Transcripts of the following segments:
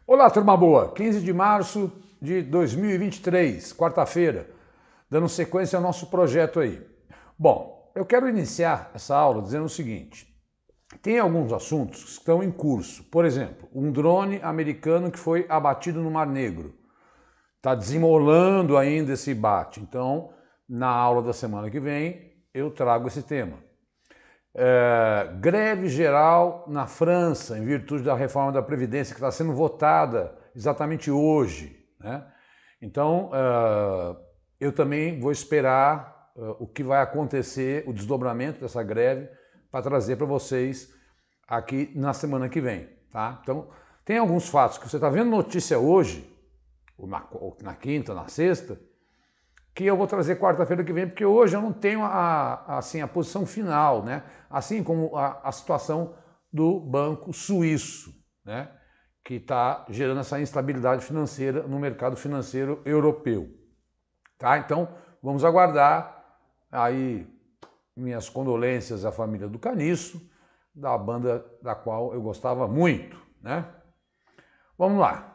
Olá, turma boa! 15 de março de 2023, quarta-feira, dando sequência ao nosso projeto aí. Bom, eu quero iniciar essa aula dizendo o seguinte: tem alguns assuntos que estão em curso. Por exemplo, um drone americano que foi abatido no Mar Negro. Está desenrolando ainda esse bate. Então, na aula da semana que vem, eu trago esse tema. Greve geral na França, em virtude da reforma da Previdência, que está sendo votada exatamente hoje, né? Então, eu também vou esperar o que vai acontecer, o desdobramento dessa greve, para trazer para vocês aqui na semana que vem, tá? Então, tem alguns fatos que você está vendo notícia hoje, ou na quinta, na sexta, que eu vou trazer quarta-feira que vem, porque hoje eu não tenho a posição final, né? Assim como a situação do Banco Suíço, né? Que está gerando essa instabilidade financeira no mercado financeiro europeu. Tá? Então, vamos aguardar. Aí, minhas condolências à família do Caniço, da banda da qual eu gostava muito, né? Vamos lá.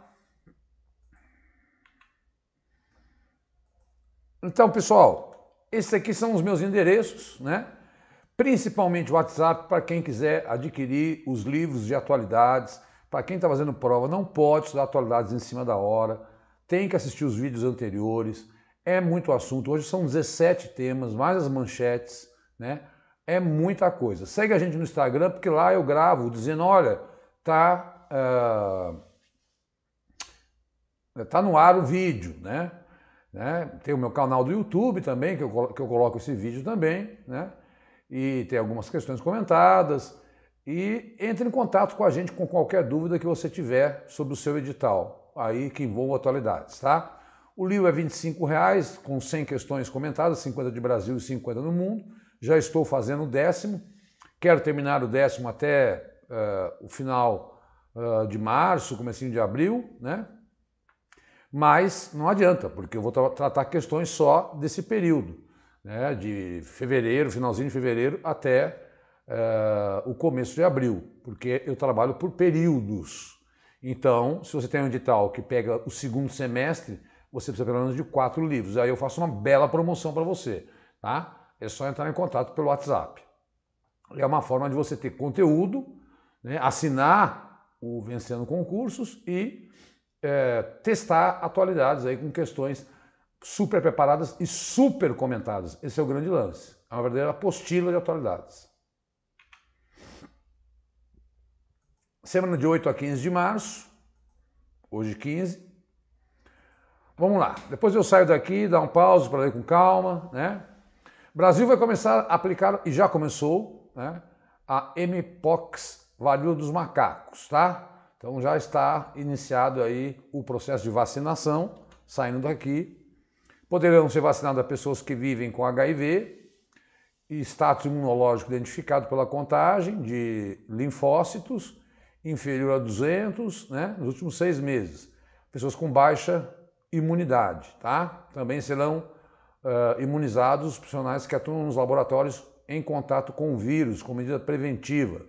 Então, pessoal, esses aqui são os meus endereços, né? Principalmente o WhatsApp para quem quiser adquirir os livros de atualidades. Para quem está fazendo prova, não pode estudar atualidades em cima da hora, tem que assistir os vídeos anteriores, é muito assunto. Hoje são 17 temas, mais as manchetes, né? É muita coisa. Segue a gente no Instagram, porque lá eu gravo dizendo, olha, tá no ar o vídeo, né? Tem o meu canal do YouTube também, que eu coloco esse vídeo também, né? E tem algumas questões comentadas. E entre em contato com a gente com qualquer dúvida que você tiver sobre o seu edital, aí que envolva atualidades, tá? O livro é R$25, com 100 questões comentadas, 50 de Brasil e 50 no mundo. Já estou fazendo o 10º, quero terminar o 10º até o final de março, comecinho de abril, né? Mas não adianta, porque eu vou tratar questões só desse período, né, de fevereiro, finalzinho de fevereiro até o começo de abril, porque eu trabalho por períodos. Então, se você tem um edital que pega o segundo semestre, você precisa pelo menos de 4 livros. Aí eu faço uma bela promoção para você, tá? É só entrar em contato pelo WhatsApp. É uma forma de você ter conteúdo, né, assinar o Vencendo Concursos e testar atualidades aí com questões super preparadas e super comentadas. Esse é o grande lance. É uma verdadeira apostila de atualidades. Semana de 8 a 15 de março, hoje 15. Vamos lá. Depois eu saio daqui, dá um pause para ler com calma, né? O Brasil vai começar a aplicar, e já começou, né, a Mpox, varíola dos macacos, tá? Então já está iniciado aí o processo de vacinação, saindo daqui. Poderão ser vacinadas pessoas que vivem com HIV e status imunológico identificado pela contagem de linfócitos inferior a 200, né, nos últimos 6 meses. Pessoas com baixa imunidade, tá? Também serão imunizados os profissionais que atuam nos laboratórios em contato com o vírus, com medida preventiva.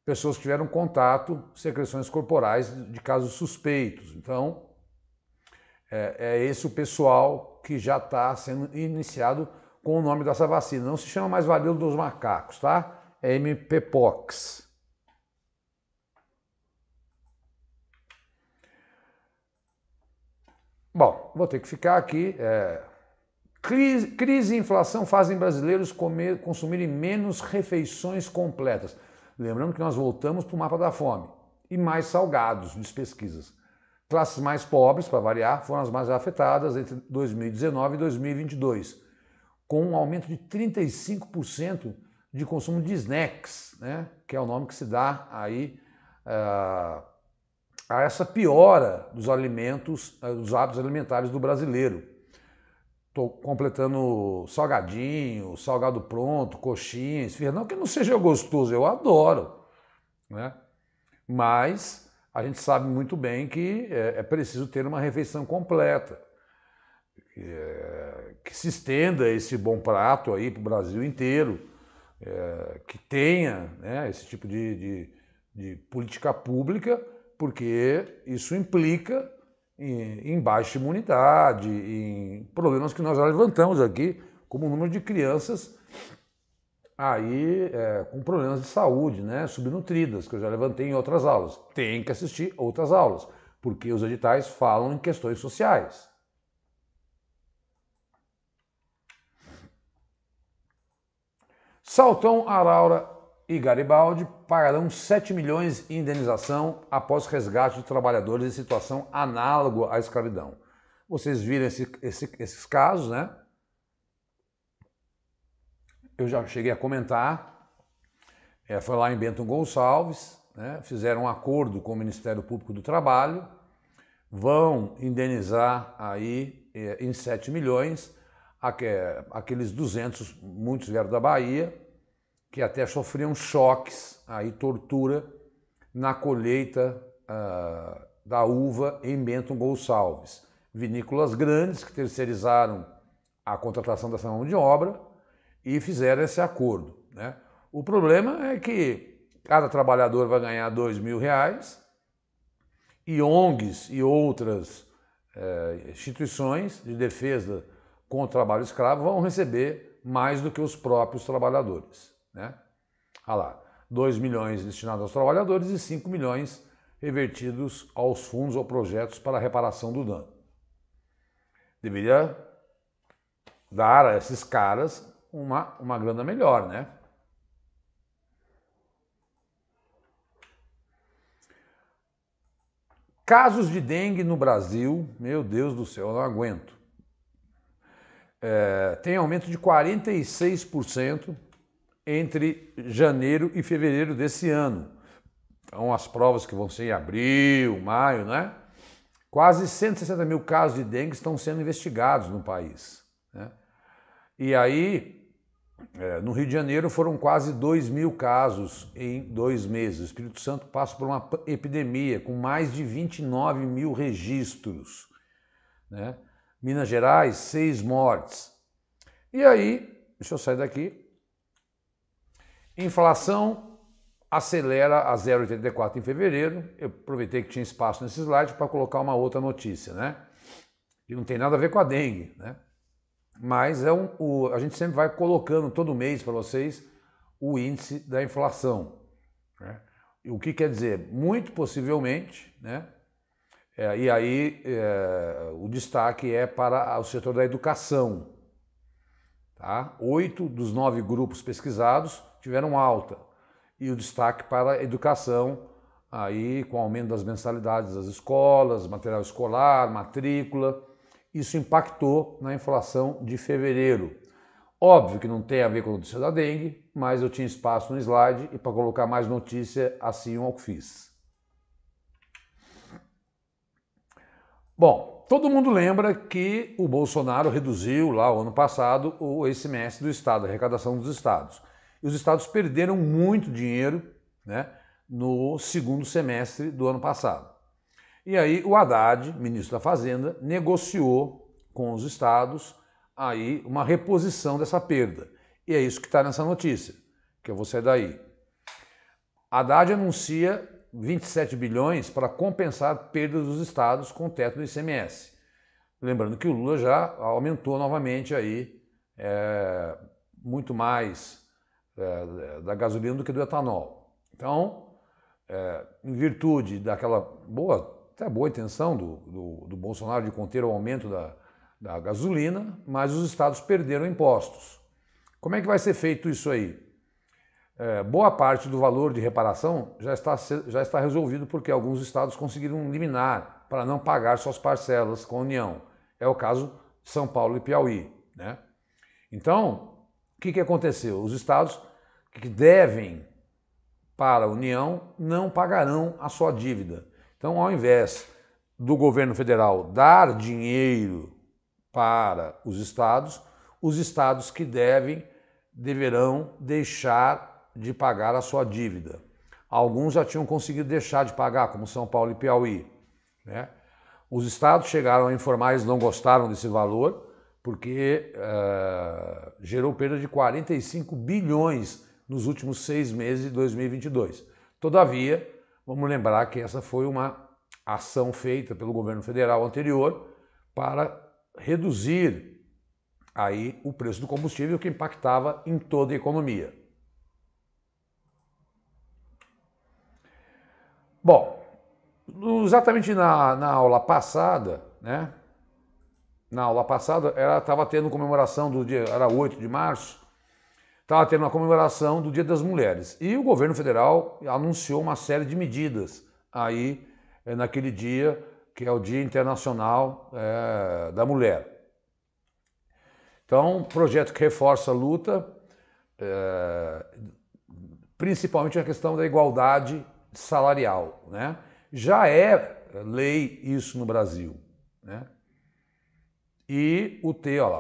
Pessoas que tiveram contato, secreções corporais de casos suspeitos. Então, é esse o pessoal que já está sendo iniciado com o nome dessa vacina. Não se chama mais varíola dos macacos, tá? É Mpox. Bom, vou ter que ficar aqui. Crise e inflação fazem brasileiros consumirem menos refeições completas. Lembrando que nós voltamos para o mapa da fome. E mais salgados, diz pesquisas. Classes mais pobres, para variar, foram as mais afetadas entre 2019 e 2022, com um aumento de 35% de consumo de snacks, né? Que é o nome que se dá aí a essa piora dos alimentos, dos hábitos alimentares do brasileiro. Estou completando salgadinho, salgado pronto, coxinha, esfirra. Não que não seja gostoso, eu adoro, né? Mas a gente sabe muito bem que é preciso ter uma refeição completa, que se estenda esse bom prato aí para o Brasil inteiro, que tenha, né, esse tipo de política pública porque isso implica em baixa imunidade, em problemas que nós já levantamos aqui, como o número de crianças aí com problemas de saúde, né, subnutridas, que eu já levantei em outras aulas. Tem que assistir outras aulas, porque os editais falam em questões sociais. Salton, Araura e Garibaldi pagarão 7 milhões em indenização após resgate de trabalhadores em situação análoga à escravidão. Vocês viram esses casos, né? Eu já cheguei a comentar, foi lá em Bento Gonçalves, né? Fizeram um acordo com o Ministério Público do Trabalho, vão indenizar aí em 7 milhões, aqueles 200, muitos vieram da Bahia, que até sofriam choques, aí tortura, na colheita da uva em Bento Gonçalves. Vinícolas grandes que terceirizaram a contratação dessa mão de obra e fizeram esse acordo, né? O problema é que cada trabalhador vai ganhar R$2.000 e ONGs e outras instituições de defesa contra o trabalho escravo vão receber mais do que os próprios trabalhadores, né? Olha lá, 2 milhões destinados aos trabalhadores e 5 milhões revertidos aos fundos ou projetos para a reparação do dano. Deveria dar a esses caras uma grana melhor, né? Casos de dengue no Brasil, meu Deus do céu, eu não aguento. Tem aumento de 46% entre janeiro e fevereiro desse ano. Então, as provas que vão ser em abril, maio, né? Quase 160 mil casos de dengue estão sendo investigados no país, né? E aí, no Rio de Janeiro foram quase 2.000 casos em 2 meses. O Espírito Santo passa por uma epidemia com mais de 29 mil registros, né? Minas Gerais, 6 mortes. E aí, deixa eu sair daqui. Inflação acelera a 0,84 em fevereiro. Eu aproveitei que tinha espaço nesse slide para colocar uma outra notícia, né? Que não tem nada a ver com a dengue, né? Mas a gente sempre vai colocando todo mês para vocês o índice da inflação, né? O que quer dizer? Muito possivelmente, né? E aí o destaque é para o setor da educação. Tá? 8 dos 9 grupos pesquisados tiveram alta. E o destaque para a educação, aí com o aumento das mensalidades das escolas, material escolar, matrícula. Isso impactou na inflação de fevereiro. Óbvio que não tem a ver com a notícia da dengue, mas eu tinha espaço no slide e para colocar mais notícia, assim eu fiz. Bom, todo mundo lembra que o Bolsonaro reduziu lá o ano passado o ICMS do Estado, a arrecadação dos estados. E os estados perderam muito dinheiro, né, no segundo semestre do ano passado. E aí o Haddad, ministro da Fazenda, negociou com os estados aí uma reposição dessa perda. E é isso que está nessa notícia, que eu vou sair daí. Haddad anuncia 27 bilhões para compensar perdas dos estados com o teto do ICMS. Lembrando que o Lula já aumentou novamente aí muito mais da gasolina do que do etanol. Então, em virtude daquela até boa intenção do Bolsonaro de conter o aumento da gasolina, mas os estados perderam impostos. Como é que vai ser feito isso aí? Boa parte do valor de reparação já está resolvido porque alguns estados conseguiram liminar para não pagar suas parcelas com a União. É o caso de São Paulo e Piauí, né? Então, o que aconteceu? Os estados que devem para a União não pagarão a sua dívida. Então, ao invés do governo federal dar dinheiro para os estados que deverão deixar de pagar a sua dívida. Alguns já tinham conseguido deixar de pagar, como São Paulo e Piauí, né? Os estados chegaram a informar, eles não gostaram desse valor, porque gerou perda de 45 bilhões nos últimos 6 meses de 2022. Todavia, Vamos lembrar que essa foi uma ação feita pelo governo federal anterior para reduzir aí o preço do combustível, que impactava em toda a economia. Bom, exatamente na aula passada, né? Na aula passada, ela estava tendo comemoração do dia, era 8 de março, estava tendo uma comemoração do Dia das Mulheres. E o governo federal anunciou uma série de medidas aí naquele dia, que é o Dia Internacional da Mulher. Então, projeto que reforça a luta, principalmente na questão da igualdade salarial, né? Já é lei isso no Brasil, né? E o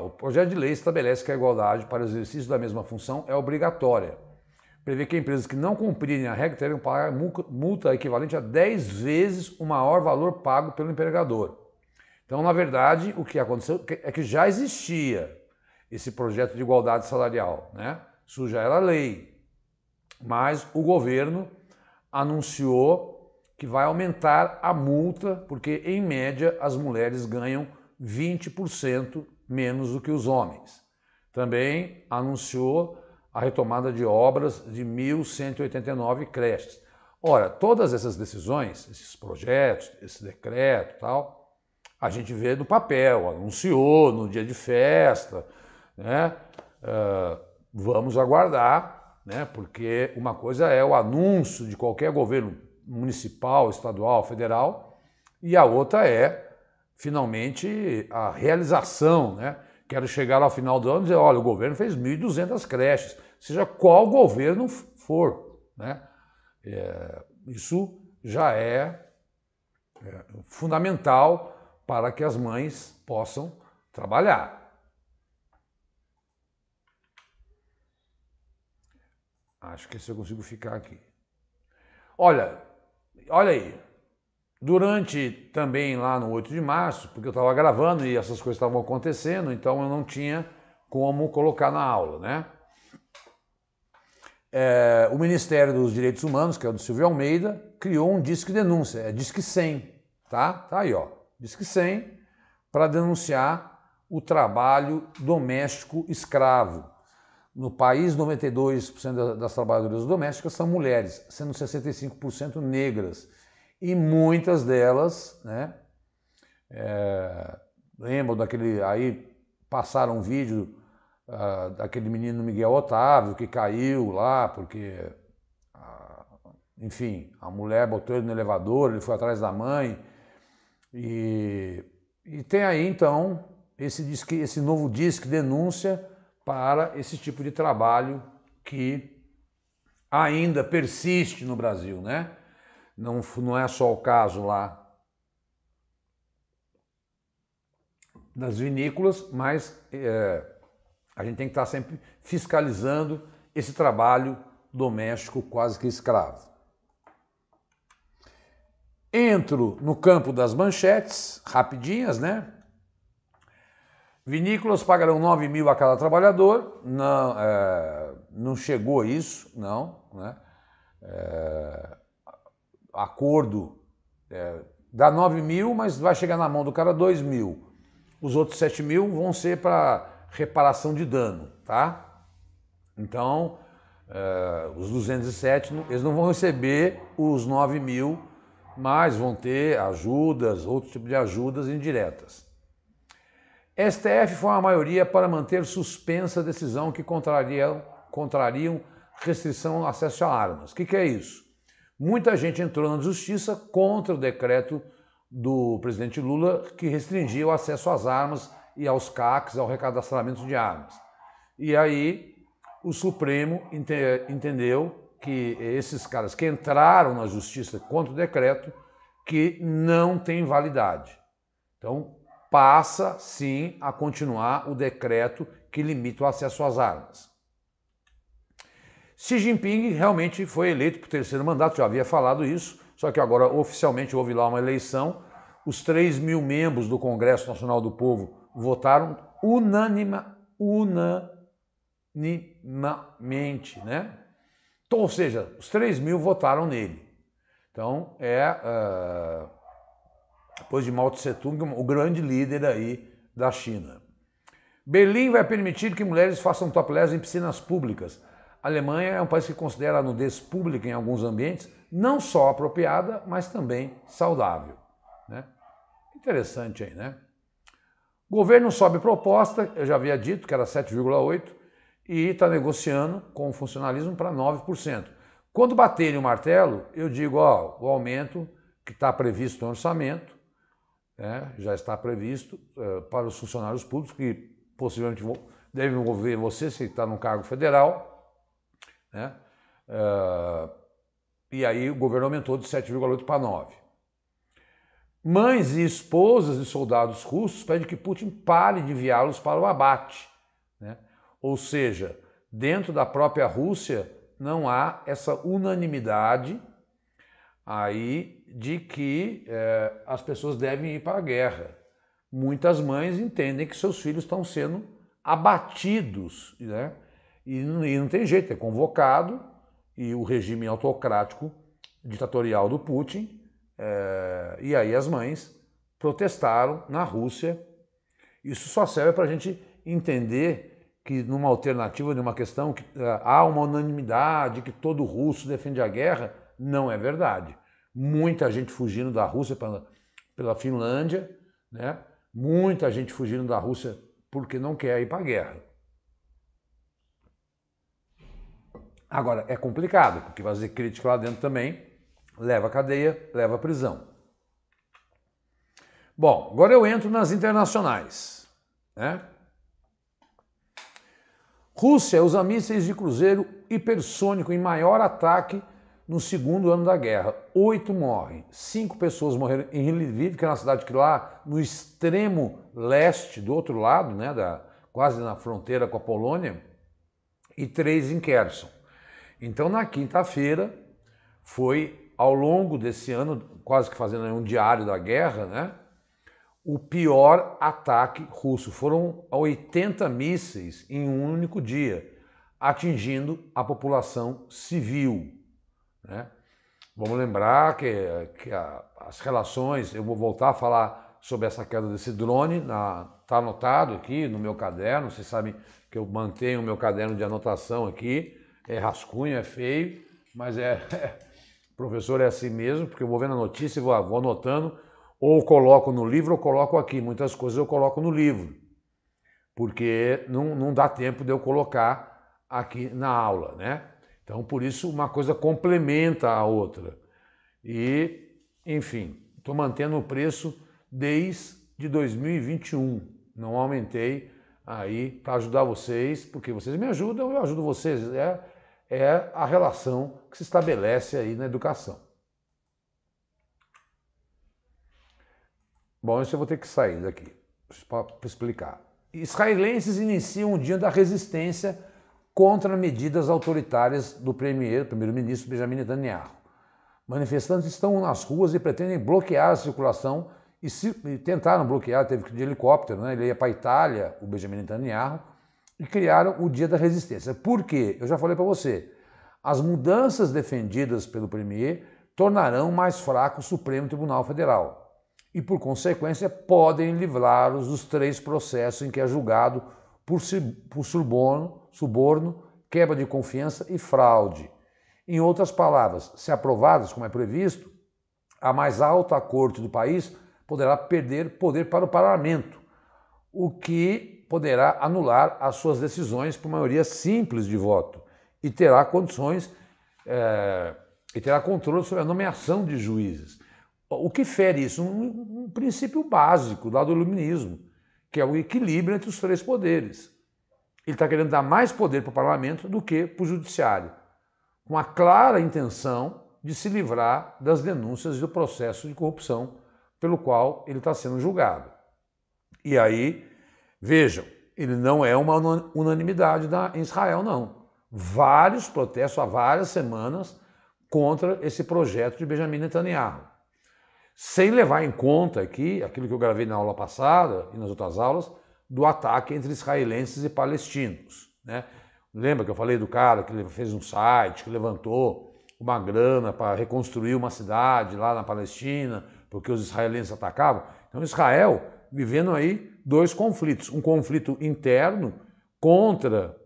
projeto de lei estabelece que a igualdade para o exercício da mesma função é obrigatória. Prevê que empresas que não cumprirem a regra terão que pagar multa equivalente a 10 vezes o maior valor pago pelo empregador. Então, na verdade, o que aconteceu é que já existia esse projeto de igualdade salarial, né? Isso já era lei, mas o governo anunciou que vai aumentar a multa, porque, em média, as mulheres ganham 20% menos do que os homens. Também anunciou a retomada de obras de 1.189 creches. Ora, todas essas decisões, esses projetos, esse decreto e tal, a gente vê no papel, anunciou no dia de festa, né? Vamos aguardar, né? Porque uma coisa é o anúncio de qualquer governo municipal, estadual, federal, e a outra é finalmente a realização, né? Quero chegar ao final do ano e dizer, olha, o governo fez 1.200 creches, seja qual governo for, né? Isso já é fundamental para que as mães possam trabalhar. Acho que se eu consigo ficar aqui. Olha aí. Durante também lá no 8 de março, porque eu estava gravando e essas coisas estavam acontecendo, então eu não tinha como colocar na aula, né? O Ministério dos Direitos Humanos, que é o do Silvio Almeida, criou um Disque Denúncia, é Disque 100, tá? Tá aí, ó, Disque 100, para denunciar o trabalho doméstico escravo. No país, 92% das trabalhadoras domésticas são mulheres, sendo 65% negras. E muitas delas, né, lembram daquele, aí passaram um vídeo daquele menino Miguel Otávio que caiu lá porque, enfim, a mulher botou ele no elevador, ele foi atrás da mãe e tem aí então esse novo Disque Denúncia para esse tipo de trabalho que ainda persiste no Brasil, né? Não é só o caso lá das vinícolas, mas a gente tem que estar sempre fiscalizando esse trabalho doméstico quase que escravo. Entro no campo das manchetes, rapidinhas, né? Vinícolas pagarão 9 mil a cada trabalhador, não chegou a isso, não, né? Acordo dá 9 mil, mas vai chegar na mão do cara 2 mil. Os outros 7 mil vão ser para reparação de dano, tá? Então, os 207, eles não vão receber os 9 mil, mas vão ter ajudas, outro tipo de ajudas indiretas. STF foi uma maioria para manter suspensa a decisão que contrariam restrição ao acesso a armas. O que é isso? Muita gente entrou na justiça contra o decreto do presidente Lula que restringia o acesso às armas e aos CACs, ao recadastramento de armas. E aí o Supremo entendeu que esses caras que entraram na justiça contra o decreto que não tem validade. Então passa sim a continuar o decreto que limita o acesso às armas. Xi Jinping realmente foi eleito por terceiro mandato, já havia falado isso, só que agora oficialmente houve lá uma eleição. Os 3 mil membros do Congresso Nacional do Povo votaram unanimamente, né? Então, ou seja, os 3 mil votaram nele. Então, depois de Mao Tse Tung, o grande líder aí da China. Berlim vai permitir que mulheres façam topless em piscinas públicas. A Alemanha é um país que considera a nudez pública em alguns ambientes não só apropriada, mas também saudável. Né? Interessante aí, né? Governo sobe proposta, eu já havia dito que era 7,8%, e está negociando com o funcionalismo para 9%. Quando baterem o martelo, eu digo, ó, o aumento que está previsto no orçamento, já está previsto para os funcionários públicos, que possivelmente devem envolver você, se está no cargo federal, né? E aí o governo aumentou de 7,8 para 9. Mães e esposas de soldados russos pedem que Putin pare de enviá-los para o abate, né? Ou seja, dentro da própria Rússia não há essa unanimidade aí de que as pessoas devem ir para a guerra. Muitas mães entendem que seus filhos estão sendo abatidos, né? E não tem jeito, é convocado, e o regime autocrático, ditatorial do Putin, e aí as mães protestaram na Rússia. Isso só serve para a gente entender que numa alternativa de uma questão que há uma unanimidade, que todo russo defende a guerra, não é verdade. Muita gente fugindo da Rússia pela Finlândia, né? Muita gente fugindo da Rússia porque não quer ir para a guerra. Agora, é complicado, porque fazer crítica lá dentro também leva à cadeia, leva à prisão. Bom, agora eu entro nas internacionais, né? Rússia usa mísseis de cruzeiro hipersônico em maior ataque no segundo ano da guerra. 8 morrem, 5 pessoas morreram em Lviv, que é uma cidade que lá no extremo leste, do outro lado, né, quase na fronteira com a Polônia, e 3 em Kherson. Então, na quinta-feira, foi, ao longo desse ano, quase que fazendo um diário da guerra, né, o pior ataque russo. Foram 80 mísseis em um único dia, atingindo a população civil, né? Vamos lembrar que as relações, eu vou voltar a falar sobre essa queda desse drone, está anotado aqui no meu caderno, vocês sabem que eu mantenho o meu caderno de anotação aqui, é rascunho, é feio, mas professor é assim mesmo, porque eu vou vendo a notícia e vou anotando, ou coloco no livro ou coloco aqui. Muitas coisas eu coloco no livro, porque não dá tempo de eu colocar aqui na aula, né? Então, por isso, uma coisa complementa a outra. E, enfim, estou mantendo o preço desde 2021. Não aumentei aí para ajudar vocês, porque vocês me ajudam, eu ajudo vocês. É a relação que se estabelece aí na educação. Bom, isso eu vou ter que sair daqui para explicar. Israelenses iniciam o dia da resistência contra medidas autoritárias do primeiro-ministro Benjamin Netanyahu. Manifestantes estão nas ruas e pretendem bloquear a circulação e tentaram bloquear, teve que ir de helicóptero, né? Ele ia para a Itália, o Benjamin Netanyahu, e criaram o Dia da Resistência. Por quê? Eu já falei para você, as mudanças defendidas pelo premier tornarão mais fraco o Supremo Tribunal Federal e, por consequência, podem livrá-los dos 3 processos em que é julgado por suborno, quebra de confiança e fraude. Em outras palavras, se aprovadas, como é previsto, a mais alta corte do país poderá perder poder para o parlamento, o que poderá anular as suas decisões por maioria simples de voto e terá condições e terá controle sobre a nomeação de juízes. O que fere isso? Um princípio básico lá do iluminismo, que é o equilíbrio entre os 3 poderes. Ele está querendo dar mais poder para o parlamento do que para o judiciário, com a clara intenção de se livrar das denúncias do processo de corrupção pelo qual ele está sendo julgado. E aí, vejam, ele não é uma unanimidade em Israel, não. Vários protestos há várias semanas contra esse projeto de Benjamin Netanyahu. Sem levar em conta aqui, aquilo que eu gravei na aula passada e nas outras aulas, do ataque entre israelenses e palestinos, né? Lembra que eu falei do cara que fez um site, que levantou uma grana para reconstruir uma cidade lá na Palestina, porque os israelenses atacavam. Então Israel vivendo aí dois conflitos, um conflito interno contra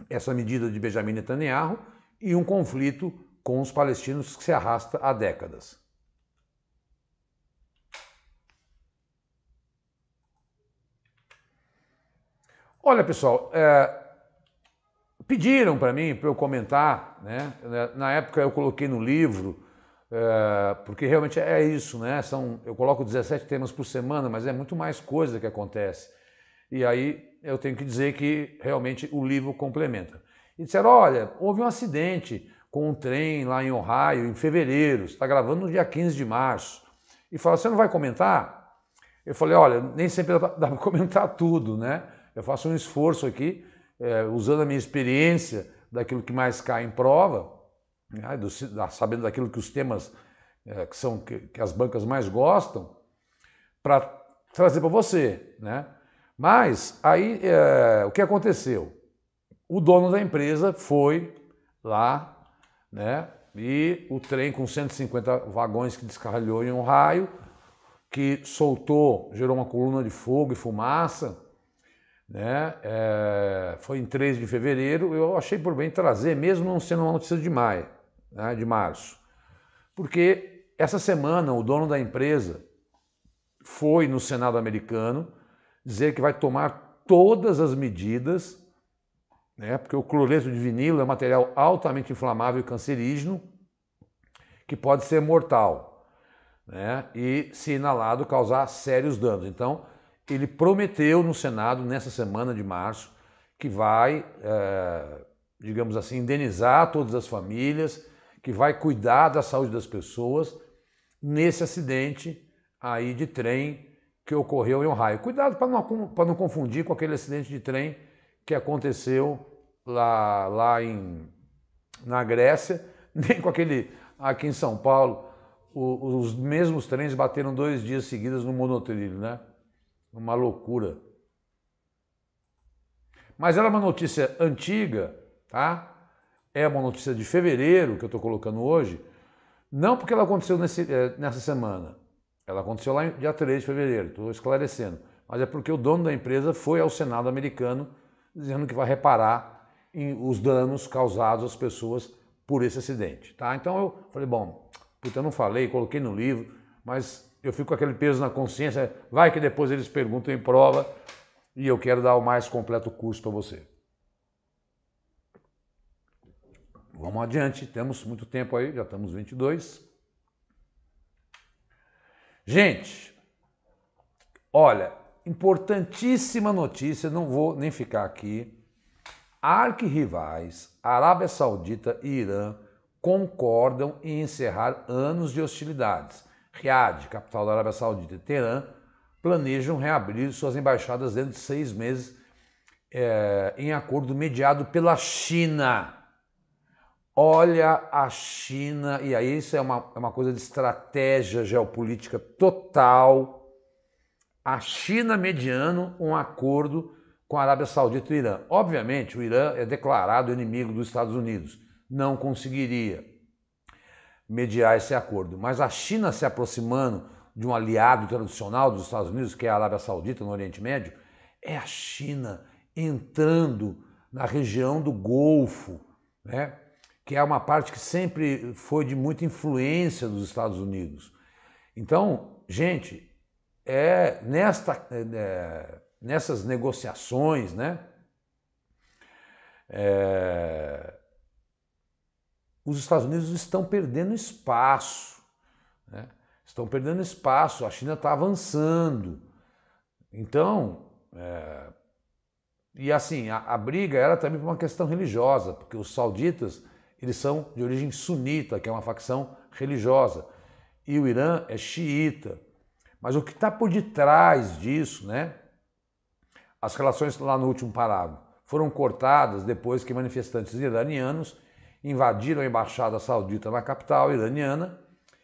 essa medida de Benjamin Netanyahu e um conflito com os palestinos que se arrasta há décadas. Olha, pessoal, pediram para mim, para eu comentar, né? Na época eu coloquei no livro, porque realmente é isso, né? Eu coloco 17 temas por semana, mas é muito mais coisa que acontece. E aí eu tenho que dizer que realmente o livro complementa. E disseram, olha, houve um acidente com um trem lá em Ohio em fevereiro, você está gravando no dia 15 de março. E falaram, você não vai comentar? Eu falei, olha, nem sempre dá para comentar tudo, né? Eu faço um esforço aqui, usando a minha experiência daquilo que mais cai em prova, né, sabendo daquilo que os temas que as bancas mais gostam, para trazer para você, né? Mas aí o que aconteceu? O dono da empresa foi lá, né? E o trem com 150 vagões que descarrilhou em um raio, que gerou uma coluna de fogo e fumaça, né? Foi em 3 de fevereiro, eu achei por bem trazer, mesmo não sendo uma notícia de maio, né, de março. Porque essa semana o dono da empresa foi no Senado americano dizer que vai tomar todas as medidas, né, porque o cloreto de vinilo é um material altamente inflamável e cancerígeno, que pode ser mortal, né, e, se inalado, causar sérios danos. Então, ele prometeu no Senado, nessa semana de março, que vai, digamos assim, indenizar todas as famílias, que vai cuidar da saúde das pessoas nesse acidente aí de trem que ocorreu em Ohio. Cuidado para não confundir com aquele acidente de trem que aconteceu na Grécia, nem com aquele aqui em São Paulo. Os mesmos trens bateram 2 dias seguidos no monotrilho, né? Uma loucura. Mas ela é uma notícia antiga, tá? É uma notícia de fevereiro que eu estou colocando hoje, não porque ela aconteceu nessa semana. Ela aconteceu lá em dia 3 de fevereiro, estou esclarecendo. Mas é porque o dono da empresa foi ao Senado americano dizendo que vai reparar os danos causados às pessoas por esse acidente, tá? Então eu falei, bom, eu não falei, coloquei no livro, mas eu fico com aquele peso na consciência, vai que depois eles perguntam em prova e eu quero dar o mais completo curso para você. Vamos adiante, temos muito tempo aí, já estamos 22. Gente, olha, importantíssima notícia, não vou nem ficar aqui. Arquirrivais, Arábia Saudita e Irã concordam em encerrar anos de hostilidades. Riad, capital da Arábia Saudita, e Teherã planejam reabrir suas embaixadas dentro de 6 meses, em acordo mediado pela China. Olha a China, e aí isso é uma coisa de estratégia geopolítica total. A China mediando um acordo com a Arábia Saudita e o Irã. Obviamente, o Irã é declarado inimigo dos Estados Unidos. Não conseguiria mediar esse acordo. Mas a China se aproximando de um aliado tradicional dos Estados Unidos, que é a Arábia Saudita no Oriente Médio, é a China entrando na região do Golfo, né? Que é uma parte que sempre foi de muita influência dos Estados Unidos. Então, gente, nessas negociações, né, os Estados Unidos estão perdendo espaço, né? Estão perdendo espaço, a China está avançando. Então, e assim, a briga era também por uma questão religiosa, porque os sauditas, eles são de origem sunita, que é uma facção religiosa, e o Irã é xiita. Mas o que está por detrás disso, né? As relações lá no último parágrafo foram cortadas depois que manifestantes iranianos invadiram a embaixada saudita na capital iraniana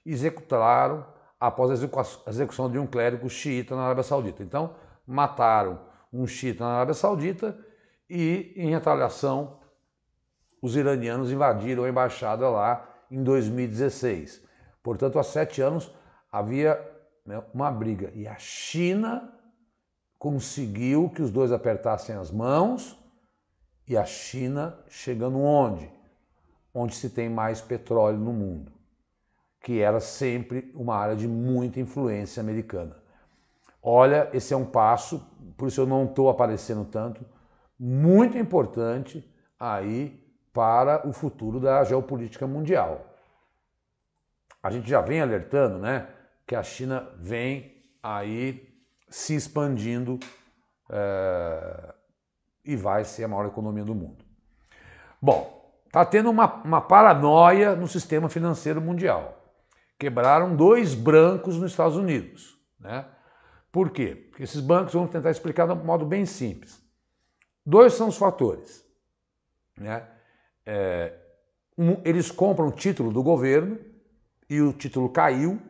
e executaram após a execução de um clérigo xiita na Arábia Saudita. Então, mataram um xiita na Arábia Saudita e, em retaliação, os iranianos invadiram a embaixada lá em 2016. Portanto, há 7 anos havia, né, uma briga. E a China conseguiu que os dois apertassem as mãos, e a China chegando onde? Onde se tem mais petróleo no mundo, que era sempre uma área de muita influência americana. Olha, esse é um passo, por isso eu não estou aparecendo tanto, muito importante aí para o futuro da geopolítica mundial. A gente já vem alertando, né, que a China vem aí se expandindo e vai ser a maior economia do mundo. Bom, está tendo uma paranoia no sistema financeiro mundial. Quebraram 2 bancos nos Estados Unidos, né? Por quê? Porque esses bancos, vamos tentar explicar de um modo bem simples. 2 são os fatores, né? Eles compram o título do governo e o título caiu,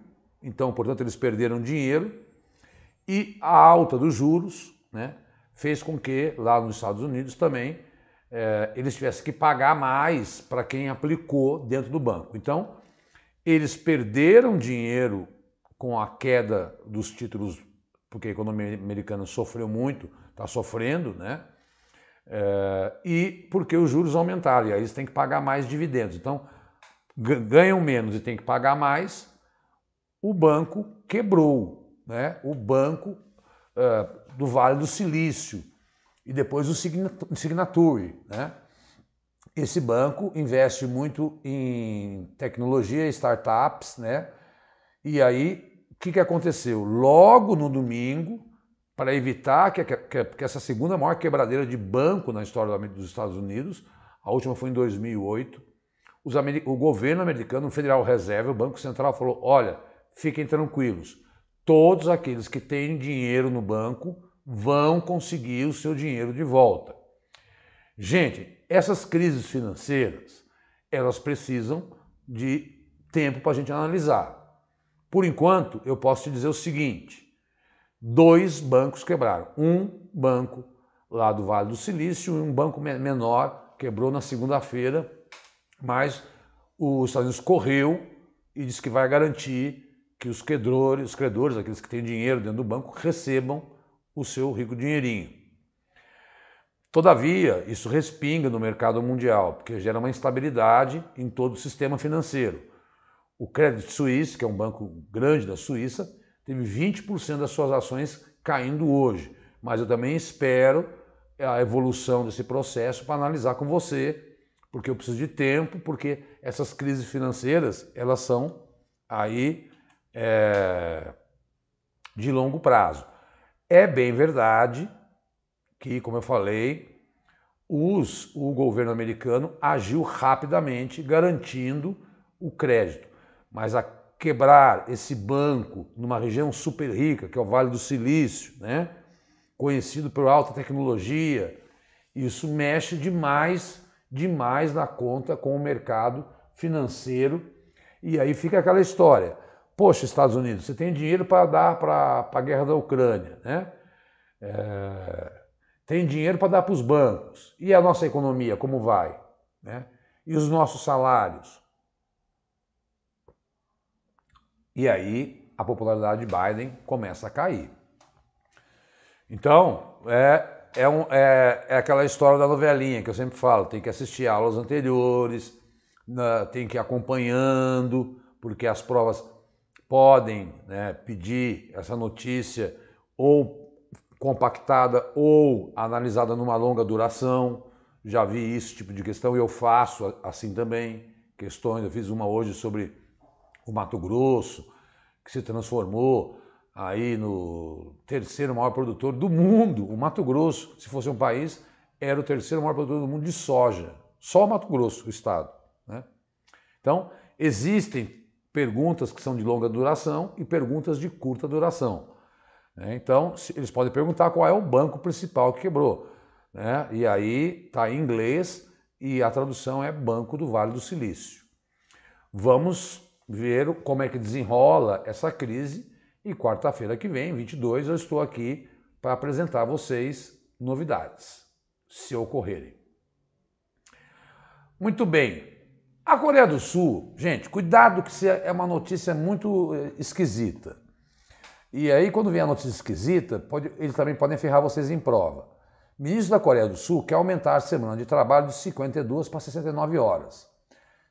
então, portanto, eles perderam dinheiro, e a alta dos juros, né, fez com que, lá nos Estados Unidos também, eles tivessem que pagar mais para quem aplicou dentro do banco. Então, eles perderam dinheiro com a queda dos títulos, porque a economia americana sofreu muito, está sofrendo, né? E porque os juros aumentaram, e aí eles têm que pagar mais dividendos. Então, ganham menos e têm que pagar mais, o banco quebrou, né? O banco do Vale do Silício, e depois o Signature, né? Esse banco investe muito em tecnologia e startups, né? E aí, o que aconteceu? Logo no domingo, para evitar que essa segunda maior quebradeira de banco na história dos Estados Unidos, a última foi em 2008, o governo americano, o Federal Reserve, o Banco Central, falou: olha, fiquem tranquilos, todos aqueles que têm dinheiro no banco vão conseguir o seu dinheiro de volta. Gente, essas crises financeiras, elas precisam de tempo para a gente analisar. Por enquanto, eu posso te dizer o seguinte: 2 bancos quebraram. Um banco lá do Vale do Silício e um banco menor quebrou na segunda-feira, mas os Estados Unidos correu e disse que vai garantir que os credores, aqueles que têm dinheiro dentro do banco, recebam o seu rico dinheirinho. Todavia, isso respinga no mercado mundial, porque gera uma instabilidade em todo o sistema financeiro. O Credit Suisse, que é um banco grande da Suíça, teve 20% das suas ações caindo hoje. Mas eu também espero a evolução desse processo para analisar com você, porque eu preciso de tempo, porque essas crises financeiras, elas são aí de longo prazo. É bem verdade que, como eu falei, o governo americano agiu rapidamente, garantindo o crédito. Mas a quebrar esse banco numa região super rica, que é o Vale do Silício, né? Conhecido por alta tecnologia, isso mexe demais na conta com o mercado financeiro. E aí fica aquela história: poxa, Estados Unidos, você tem dinheiro para dar para a guerra da Ucrânia, né? Tem dinheiro para dar para os bancos. E a nossa economia, como vai? Né? E os nossos salários? E aí a popularidade de Biden começa a cair. Então, é aquela história da novelinha que eu sempre falo: tem que assistir aulas anteriores, tem que ir acompanhando, porque as provas podem, né, pedir essa notícia ou compactada ou analisada numa longa duração. Já vi esse tipo de questão e eu faço assim também. Questões, eu fiz uma hoje sobre o Mato Grosso, que se transformou aí no 3º maior produtor do mundo. O Mato Grosso, se fosse um país, era o 3º maior produtor do mundo de soja. Só o Mato Grosso, o estado, né? Então, existem perguntas que são de longa duração e perguntas de curta duração. Então, eles podem perguntar qual é o banco principal que quebrou, né? E aí está em inglês e a tradução é Banco do Vale do Silício. Vamos ver como é que desenrola essa crise e quarta-feira que vem, 22, eu estou aqui para apresentar a vocês novidades, se ocorrerem. Muito bem, A Coreia do Sul, gente, cuidado que é uma notícia muito esquisita. E aí, quando vem a notícia esquisita, eles também podem ferrar vocês em prova. O ministro da Coreia do Sul quer aumentar a semana de trabalho de 52 para 69 horas.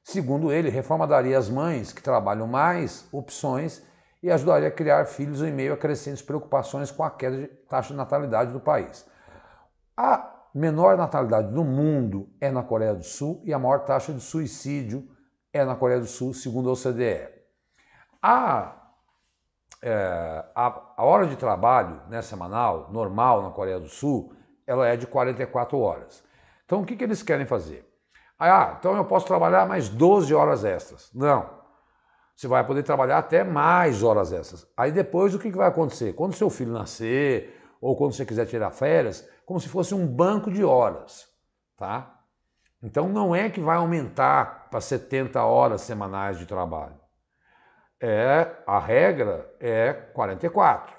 Segundo ele, reforma daria às mães que trabalham mais opções e ajudaria a criar filhos em meio a crescentes preocupações com a queda de taxa de natalidade do país. A menor natalidade do mundo é na Coreia do Sul e a maior taxa de suicídio é na Coreia do Sul, segundo a OCDE. A hora de trabalho, né, semanal, normal na Coreia do Sul, ela é de 44 horas. Então, o que eles querem fazer? Então eu posso trabalhar mais 12 horas extras. Não. Você vai poder trabalhar até mais horas extras. Aí depois, o que vai acontecer? Quando seu filho nascer, ou quando você quiser tirar férias, como se fosse um banco de horas, tá? Então, não é que vai aumentar para 70 horas semanais de trabalho. A regra é 44,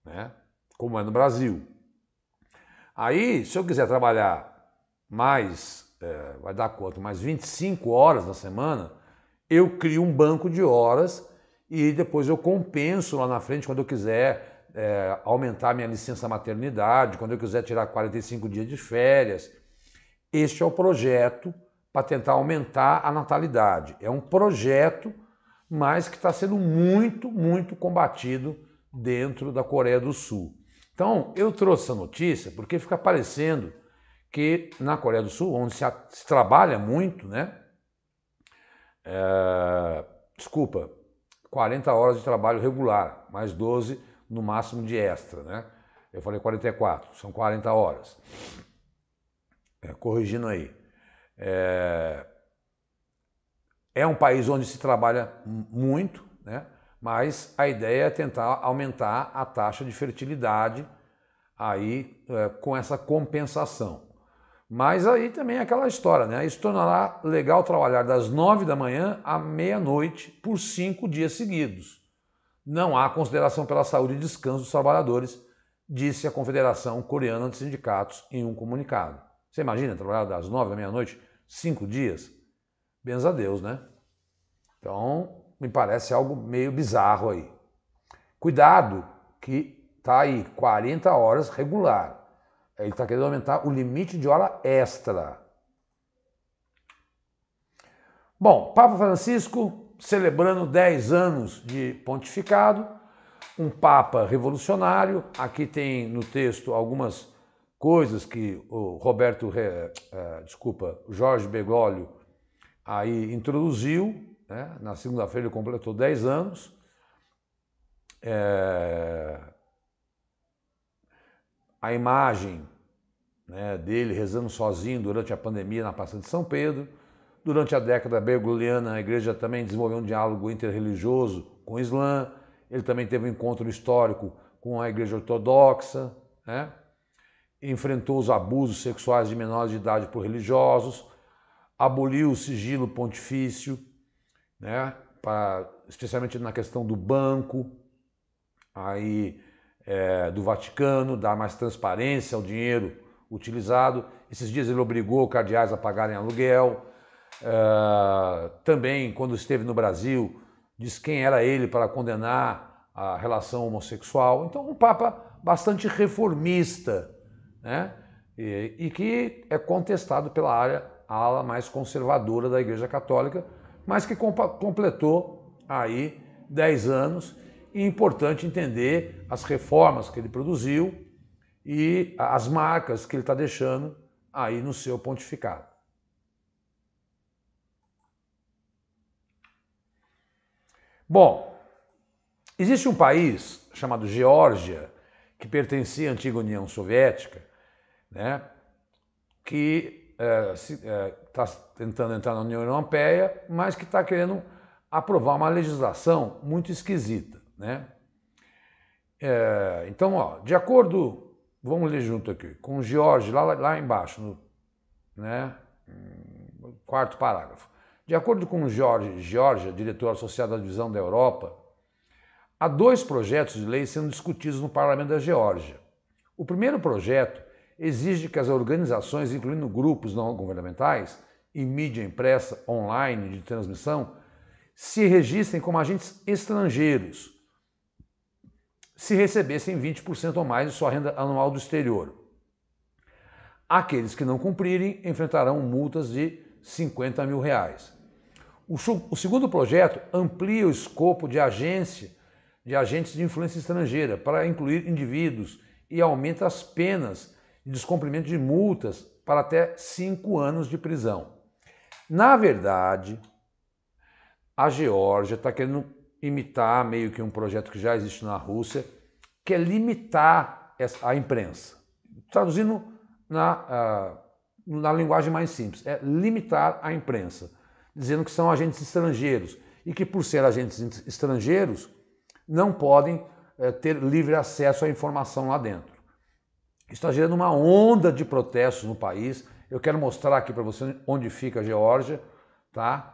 né? Como é no Brasil. Aí, se eu quiser trabalhar mais, vai dar quanto? Mais 25 horas na semana, eu crio um banco de horas e depois eu compenso lá na frente quando eu quiser aumentar minha licença maternidade, quando eu quiser tirar 45 dias de férias. Este é o projeto para tentar aumentar a natalidade. É um projeto, mas que está sendo muito, muito combatido dentro da Coreia do Sul. Então, eu trouxe essa notícia porque fica parecendo que na Coreia do Sul, onde se trabalha muito, né? 40 horas de trabalho regular, mais 12 no máximo de extra, né? Eu falei 44, são 40 horas. Corrigindo aí. É um país onde se trabalha muito, né? Mas a ideia é tentar aumentar a taxa de fertilidade aí com essa compensação. Mas aí também é aquela história, né? Isso tornará legal trabalhar das 9 da manhã à meia-noite por 5 dias seguidos. Não há consideração pela saúde e descanso dos trabalhadores, disse a Confederação Coreana de Sindicatos em um comunicado. Você imagina trabalhar das 9 da meia-noite, 5 dias? Benza a Deus, né? Então, me parece algo meio bizarro aí. Cuidado que tá aí 40 horas regular. Ele está querendo aumentar o limite de hora extra. Bom, Papa Francisco celebrando 10 anos de pontificado, um Papa revolucionário. Aqui tem no texto algumas coisas que o Jorge Bergoglio aí introduziu, né? Na segunda-feira ele completou 10 anos. A imagem, né, dele rezando sozinho durante a pandemia na Praça de São Pedro. Durante a década bergogliana, a igreja também desenvolveu um diálogo interreligioso com o Islã. Ele também teve um encontro histórico com a igreja ortodoxa, né? Enfrentou os abusos sexuais de menores de idade por religiosos, aboliu o sigilo pontifício, né? Especialmente na questão do banco, aí, do Vaticano, dar mais transparência ao dinheiro utilizado. Esses dias ele obrigou cardeais a pagarem aluguel. Também, quando esteve no Brasil, disse quem era ele para condenar a relação homossexual. Então, um Papa bastante reformista, né? E que é contestado pela ala mais conservadora da Igreja Católica, mas que completou aí 10 anos. E é importante entender as reformas que ele produziu e as marcas que ele está deixando aí no seu pontificado. Bom, existe um país chamado Geórgia, que pertencia à antiga União Soviética, né, que está tentando entrar na União Europeia, mas que está querendo aprovar uma legislação muito esquisita, né? Então, ó, de acordo, vamos ler junto aqui, com Geórgia, lá embaixo, né, quarto parágrafo. De acordo com Geórgia, diretor associado da Divisão da Europa, há 2 projetos de lei sendo discutidos no Parlamento da Geórgia. O primeiro projeto exige que as organizações, incluindo grupos não governamentais, e mídia impressa online de transmissão se registrem como agentes estrangeiros, se recebessem 20% ou mais de sua renda anual do exterior. Aqueles que não cumprirem enfrentarão multas de R$50 mil. O segundo projeto amplia o escopo de agentes de influência estrangeira para incluir indivíduos e aumenta as penas de descumprimento de multas para até 5 anos de prisão. Na verdade, a Geórgia está querendo imitar meio que um projeto que já existe na Rússia, que é limitar a imprensa. Traduzindo na linguagem mais simples, é limitar a imprensa, dizendo que são agentes estrangeiros e que, por ser agentes estrangeiros, não podem ter livre acesso à informação lá dentro. Está gerando uma onda de protestos no país. Eu quero mostrar aqui para você onde fica a Geórgia, tá?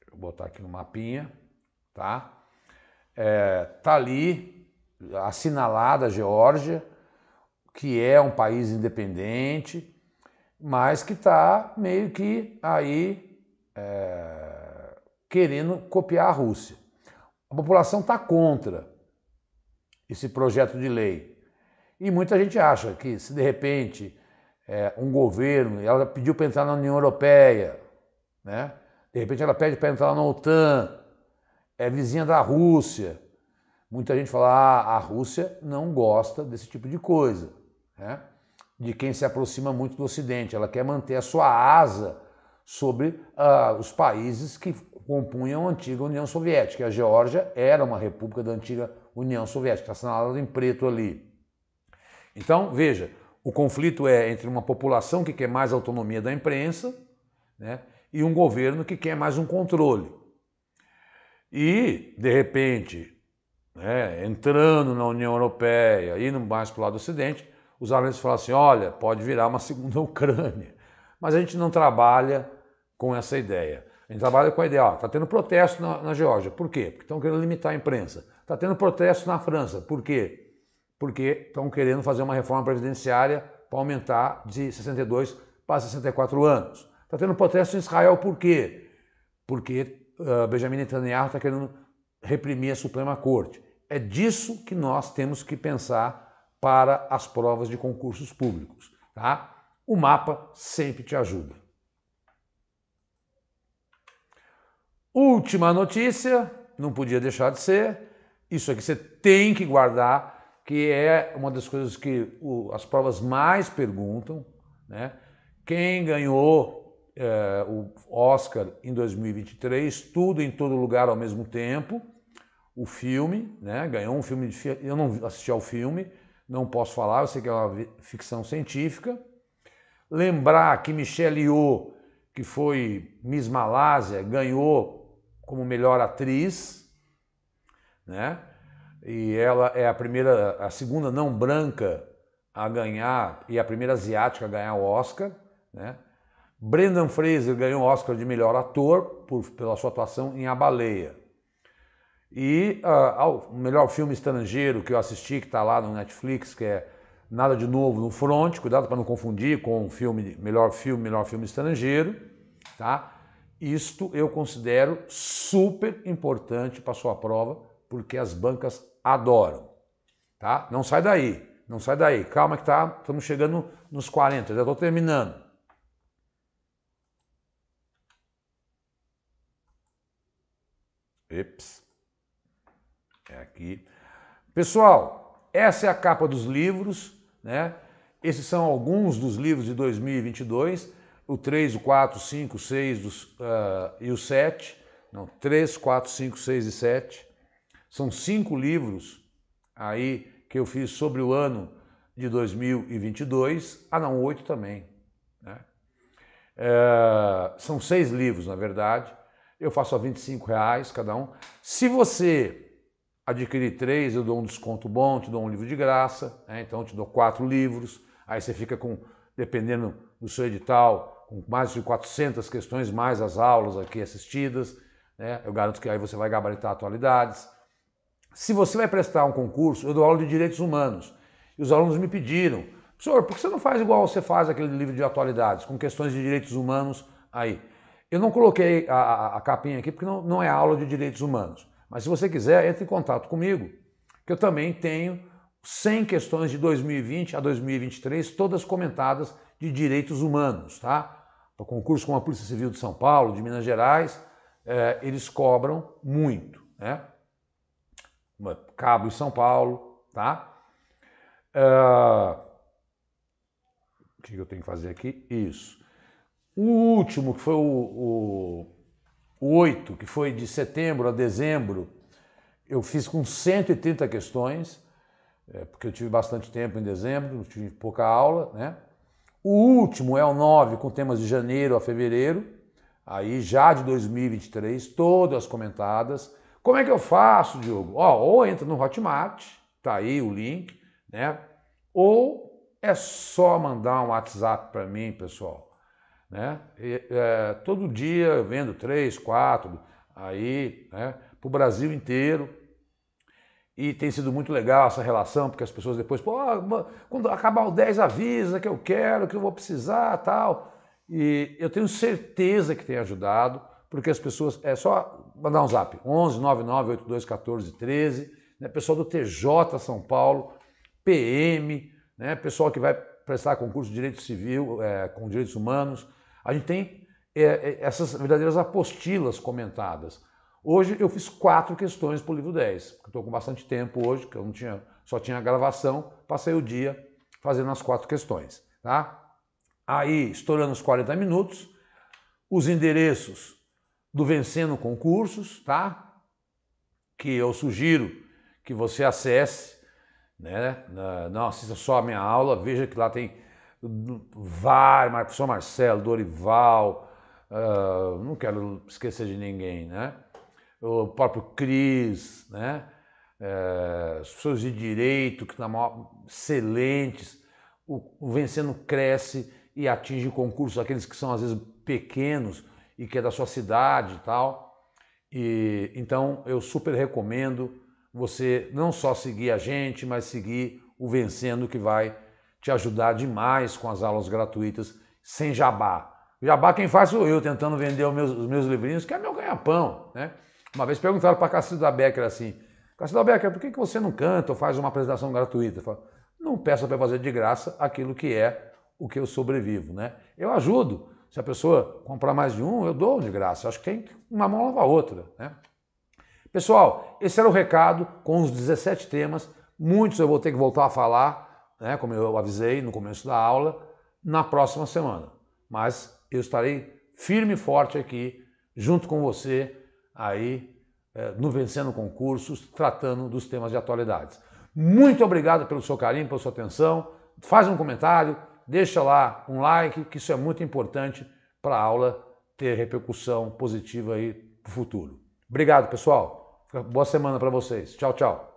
Vou botar aqui no mapinha, tá? Tá ali assinalada a Geórgia, que é um país independente, mas que está meio que aí querendo copiar a Rússia. A população está contra esse projeto de lei. E muita gente acha que se de repente um governo, ela pediu para entrar na União Europeia, né? De repente ela pede para entrar na OTAN, é vizinha da Rússia. Muita gente fala, a Rússia não gosta desse tipo de coisa, né? De quem se aproxima muito do Ocidente. Ela quer manter a sua asa sobre os países que compunham a antiga União Soviética. A Geórgia era uma república da antiga União Soviética, está assinalado em preto ali. Então, veja, o conflito é entre uma população que quer mais autonomia da imprensa, né, e um governo que quer mais um controle. E, de repente, né, entrando na União Europeia, indo mais para o lado do Ocidente, os analistas falam assim, olha, pode virar uma segunda Ucrânia. Mas a gente não trabalha com essa ideia. A gente trabalha com a ideia, está tendo protesto na Geórgia. Por quê? Porque estão querendo limitar a imprensa. Está tendo protesto na França. Por quê? Porque estão querendo fazer uma reforma previdenciária para aumentar de 62 para 64 anos. Está tendo protesto em Israel. Por quê? Porque Benjamin Netanyahu está querendo reprimir a Suprema Corte. É disso que nós temos que pensar para as provas de concursos públicos, tá? O mapa sempre te ajuda. Última notícia, não podia deixar de ser, isso aqui você tem que guardar, que é uma das coisas que as provas mais perguntam, né? Quem ganhou o Oscar em 2023, Tudo em Todo Lugar ao Mesmo Tempo, o filme, né? Ganhou um filme eu não assisti ao filme, não posso falar, eu sei que é uma ficção científica. Lembrar que Michelle Yeoh, que foi Miss Malásia, ganhou como melhor atriz, né? E ela é a segunda não branca a ganhar e a primeira asiática a ganhar o Oscar, né? Brendan Fraser ganhou o Oscar de melhor ator pela sua atuação em A Baleia. E o melhor filme estrangeiro que eu assisti, que está lá no Netflix, que é Nada de Novo no Front, cuidado para não confundir com o melhor filme estrangeiro, tá? Isto eu considero super importante para a sua prova, porque as bancas adoram, tá? Não sai daí, não sai daí. Calma que estamos chegando nos 40, já estou terminando. É aqui. Pessoal, essa é a capa dos livros, né? Esses são alguns dos livros de 2022, o 3, o 4, o 5, o 6 e o 7. Não, 3, 4, 5, 6 e 7. São 5 livros aí que eu fiz sobre o ano de 2022. Ah, não, 8 também, né? São 6 livros, na verdade. Eu faço a R$25 cada um. Se você adquirir 3, eu dou um desconto bom, te dou um livro de graça, né? Então eu te dou 4 livros. Aí você fica com, dependendo do seu edital, com mais de 400 questões, mais as aulas aqui assistidas, né? Eu garanto que aí você vai gabaritar atualidades. Se você vai prestar um concurso, eu dou aula de Direitos Humanos. E os alunos me pediram, Professor, por que você não faz igual você faz aquele livro de atualidades, com questões de direitos humanos aí? Eu não coloquei a capinha aqui porque não é aula de direitos humanos. Mas se você quiser, entre em contato comigo, que eu também tenho 100 questões de 2020 a 2023, todas comentadas de direitos humanos, tá? Para concurso com a Polícia Civil de São Paulo, de Minas Gerais, eles cobram muito, né? Cabo em São Paulo, tá? O que eu tenho que fazer aqui? Isso. O último, que foi o 8, que foi de setembro a dezembro, eu fiz com 130 questões, porque eu tive bastante tempo em dezembro, tive pouca aula, né? O último é o 9, com temas de janeiro a fevereiro, aí já de 2023, todas comentadas. Como é que eu faço, Diogo? Ou entra no Hotmart, tá aí o link, né? Ou é só mandar um WhatsApp para mim, pessoal, né? Todo dia eu vendo 3, 4, aí, né? Para o Brasil inteiro. E tem sido muito legal essa relação, porque as pessoas depois, quando acabar o 10 avisa que eu quero, que eu vou precisar, tal. E eu tenho certeza que tem ajudado, porque as pessoas, é só mandar um zap, 11 99 82 14 13, né? Pessoal do TJ São Paulo, PM, né? Pessoal que vai prestar concurso de direito civil, com direitos humanos. A gente tem essas verdadeiras apostilas comentadas. Hoje eu fiz 4 questões para o livro 10, porque estou com bastante tempo hoje, que eu só tinha gravação, passei o dia fazendo as 4 questões, tá? Aí, estourando os 40 minutos, os endereços do Vencendo Concursos, tá? Que eu sugiro que você acesse, né? Não assista só a minha aula, veja que lá tem professor Marcelo, Dorival, não quero esquecer de ninguém, né? O próprio Cris, né? As pessoas de direito, que estão excelentes. O Vencendo cresce e atinge concursos, aqueles que são às vezes pequenos e que é da sua cidade e tal. Então eu super recomendo você não só seguir a gente, mas seguir o Vencendo, que vai te ajudar demais com as aulas gratuitas, sem jabá. Jabá quem faz sou eu, tentando vender os meus livrinhos, que é meu ganha-pão, né? Uma vez perguntaram para a Cacilda Becker assim, Cacilda Becker, por que você não canta ou faz uma apresentação gratuita? Eu falo, não peça para fazer de graça aquilo que é o que eu sobrevivo, né? Eu ajudo. Se a pessoa comprar mais de um, eu dou de graça. Acho que tem uma mão lava a outra, né? Pessoal, esse era o recado com os 17 temas. Muitos eu vou ter que voltar a falar, né, como eu avisei no começo da aula, na próxima semana. Mas eu estarei firme e forte aqui, junto com você, aí no Vencendo Concursos, tratando dos temas de atualidades. Muito obrigado pelo seu carinho, pela sua atenção. Faz um comentário, deixa lá um like, que isso é muito importante para a aula ter repercussão positiva aí para o futuro. Obrigado, pessoal. Boa semana para vocês. Tchau, tchau.